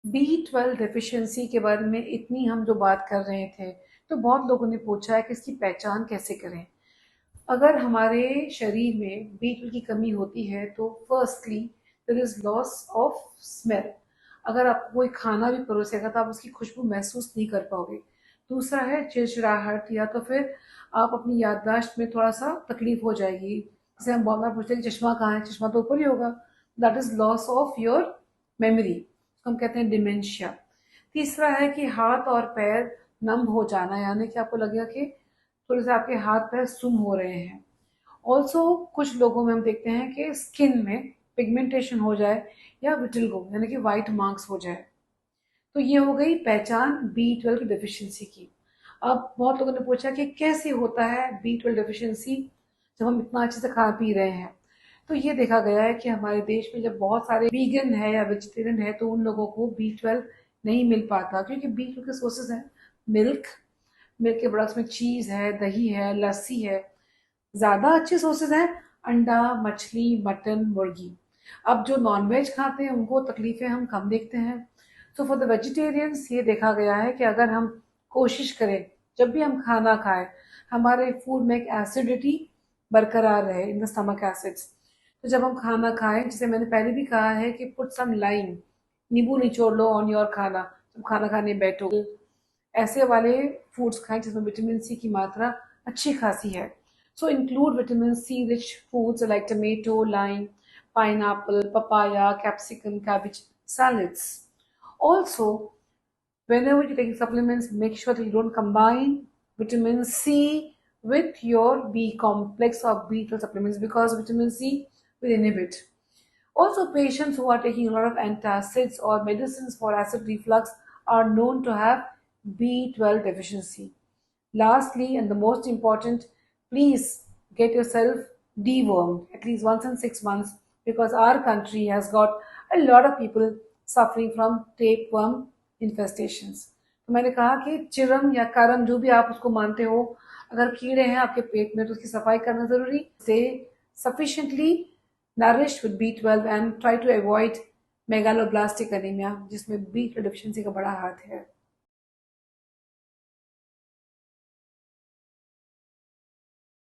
B12 deficiency के बारे में इतनी हम जो बात कर रहे थे, तो बहुत लोगों ने पूछा है कि इसकी पहचान कैसे करें। अगर हमारे शरीर में B12 की कमी होती है तो firstly there is loss of smell. अगर आपको कोई खाना भी परोसेगा तो आप उसकी खुशबू महसूस नहीं कर पाओगे। दूसरा है चिड़चिड़ाहट, या तो फिर आप अपनी याददाश्त में थोड़ा सा तकलीफ हो जाएगी। जैसे हम बहुत बार पूछते हैं कि चश्मा कहाँ है, चश्मा तो ऊपर ही होगा। That is loss of your memory, हम कहते हैं डिमेंशिया। तीसरा है कि हाथ और पैर नम हो जाना, यानी कि आपको लगेगा कि थोड़े से आपके हाथ पैर सुम हो रहे हैं। ऑल्सो कुछ लोगों में हम देखते हैं कि स्किन में पिगमेंटेशन हो जाए या विटिलिगो यानी कि वाइट मार्क्स हो जाए। तो ये हो गई पहचान B12 की डेफिशिएंसी की। अब बहुत लोगों ने पूछा कि कैसे होता है B12 डेफिशिएंसी जब हम इतना अच्छे से खा पी रहे हैं। तो ये देखा गया है कि हमारे देश में जब बहुत सारे वीगन है या वेजिटेरियन है तो उन लोगों को B12 नहीं मिल पाता, क्योंकि B12 के सोर्सेज हैं मिल्क, मिल्क के प्रोडक्ट्स में चीज है, दही है, लस्सी है। ज्यादा अच्छे सोर्सेज हैं अंडा, मछली, मटन, मुर्गी। अब जो नॉनवेज खाते हैं उनको तकलीफें हम कम देखते हैं। सो फॉर द वेजिटेरियंस ये देखा गया है कि अगर हम कोशिश करें जब भी हम खाना खाएं हमारे फूड में एक एसिडिटी बरकरार रहे इन द स्टमक एसिड्स। तो जब हम खाना खाएं, जैसे मैंने पहले भी कहा है कि पुट सम लाइम, नींबू निचोड़ लो ऑन योर खाना जब खाना खाने बैठो। ऐसे वाले फूड्स खाएं जिसमें विटामिन सी की मात्रा अच्छी खासी है। So include vitamin C rich foods like tomato, lime, pineapple, papaya, capsicum, cabbage, salads. Also, whenever you're taking supplements, make sure that you don't combine vitamin C with your B complex or B12 supplements, because vitamin C will inhibit. Also, patients who are taking a lot of antacids or medicines for acid reflux are known to have B12 deficiency. Lastly, and the most important, please get yourself dewormed at least once in 6 months, because our country has got a lot of people suffering from tapeworm infestations. तो मैंने कहा कि चिरम या करम जो भी आप उसको मानते हो, अगर कीड़े हैं आपके पेट में तो उसकी सफाई करना जरूरी। Stay sufficiently nourished with B12 and try to avoid megaloblastic anemia जिसमें B12 deficiency का बड़ा हाथ है।